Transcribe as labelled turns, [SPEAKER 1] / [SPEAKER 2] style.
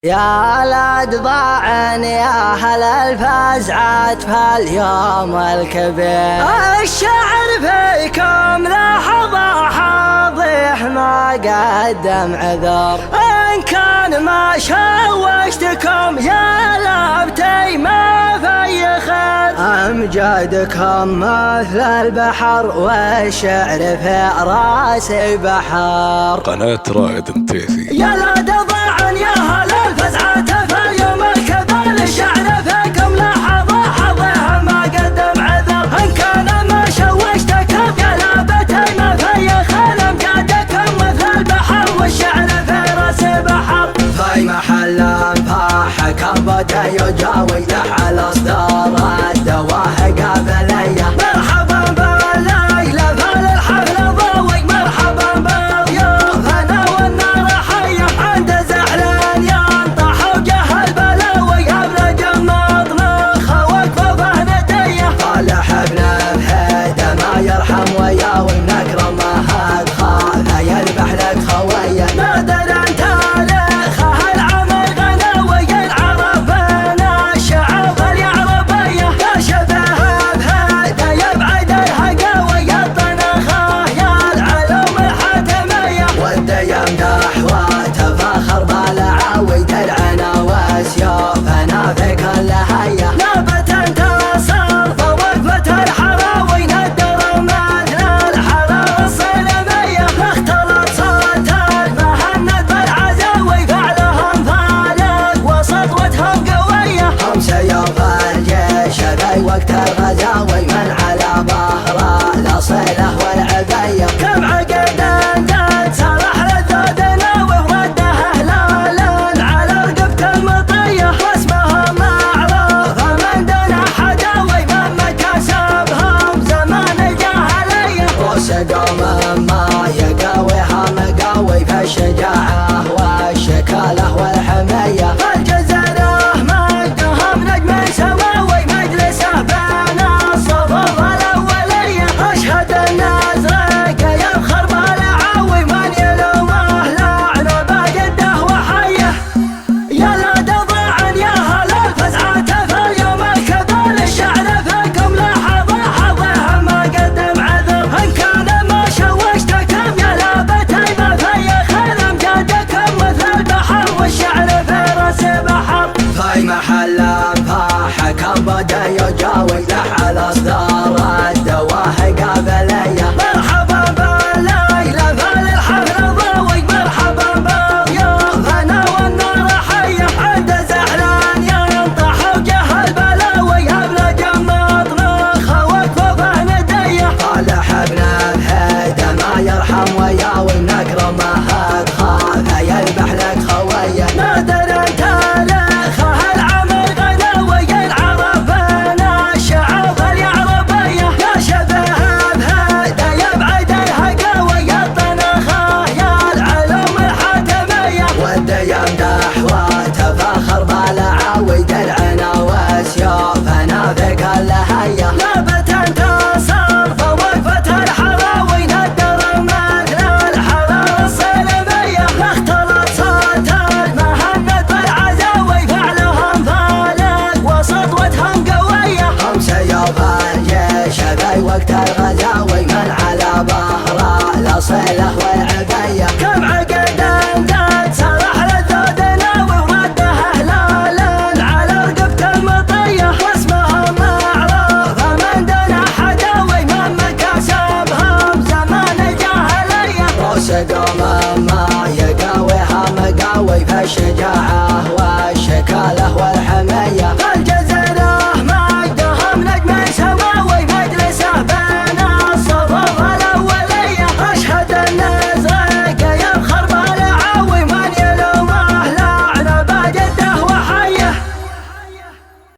[SPEAKER 1] يا ولد ضاعن يا هل الفزعات في اليوم الكبير، الشعر فيكم لحظة حاضح ما قدم عذر، إن كان ما شوشتكم يا لابتي ما في خير، أمجادكم مثل البحر والشعر في راسي بحر.
[SPEAKER 2] قناة رائد انتيفي.
[SPEAKER 1] يا ولد ضاعن يا هل الفزعات في اليوم الكبير، الشعر فيكم لحظة حظها ما قدم عذر، إن كان ما شوشتكم يا لابتي ما في خير، أمجادكم مثل البحر والشعر في راسي بحر. في محل انفاحكم بدا يجاوي لح الاصدار الدواهق قبليه، مرحبا بالليلة فالحفل ضوي، مرحبا بالضيوف انا والنار حيه، عند زعلان ينطح وجه البلاوي، ابلج المطنخ وكفوفه نديه، طالح ابن بهيده ما يرحم وياوي، نكرم ما خاف يذبح لك خويه، نادر انت تاريخه العمل غناوي، العرب بين الشعب اليعربيه، يا شبه بهيده يبعد الهقاوي، الطنخه يا العلوم الحاتميه، والديم دحوه تفاخر بالعاوي، درعنا وسيوفنا في كل هيه، نابت انتصر فوقفه الحراوي، ندر مثل الحراره الصنميه، اختلط صوت المهند بالعزاوي، فعلهم فالق وسطوتهم قويه، هم سيوف الجيش في وقت الغزاوي، من على ظهره الاصيله والعبيه، كم عقد انزل سرح للذود ناوي، ورده هلالا على رقبه المطيه، واسمهم معروف من دون حداوي، مهما كسبهم زمان الجاهليه، رصدهم ما يقاويها مقاوي، في الشجاعه والشكاله والحميه، الجزره مجدهم نجم سماوي، مجلسه بين الصفوف الاوليه، اشهد النزرق يفخر بالعاوي، من يلومه لعنه بقده وحيه. يا ولد ضاعن يا هل الفزعات في اليوم الكبير، الشعر فيكم لحظة حظها ما قدم عذر، إن كان ما شوشتكم يا لابتي ما في خير، أمجادكم مثل البحر والشعر في راسي بحر. في محل انفاحكم بدا يجاوي لح الاصدار الدواهق قبليه، مرحبا بالليلة فالحفل ضوي، مرحبا بالضيوف انا والنار حيه، عند زعلان ينطح وجه البلاوي، ابلج المطنخ وكفوفه نديه، طالح ابن بهيده ما يرحم وياوي، نكرم ما خاف يذبح لك خويه، نادر انت تاريخه العمل غناوي، العرب بين الشعب اليعربيه، يا شبه بهيده يبعد الهقاوي، الطنخه يا العلوم الحاتميه، والديم دحوه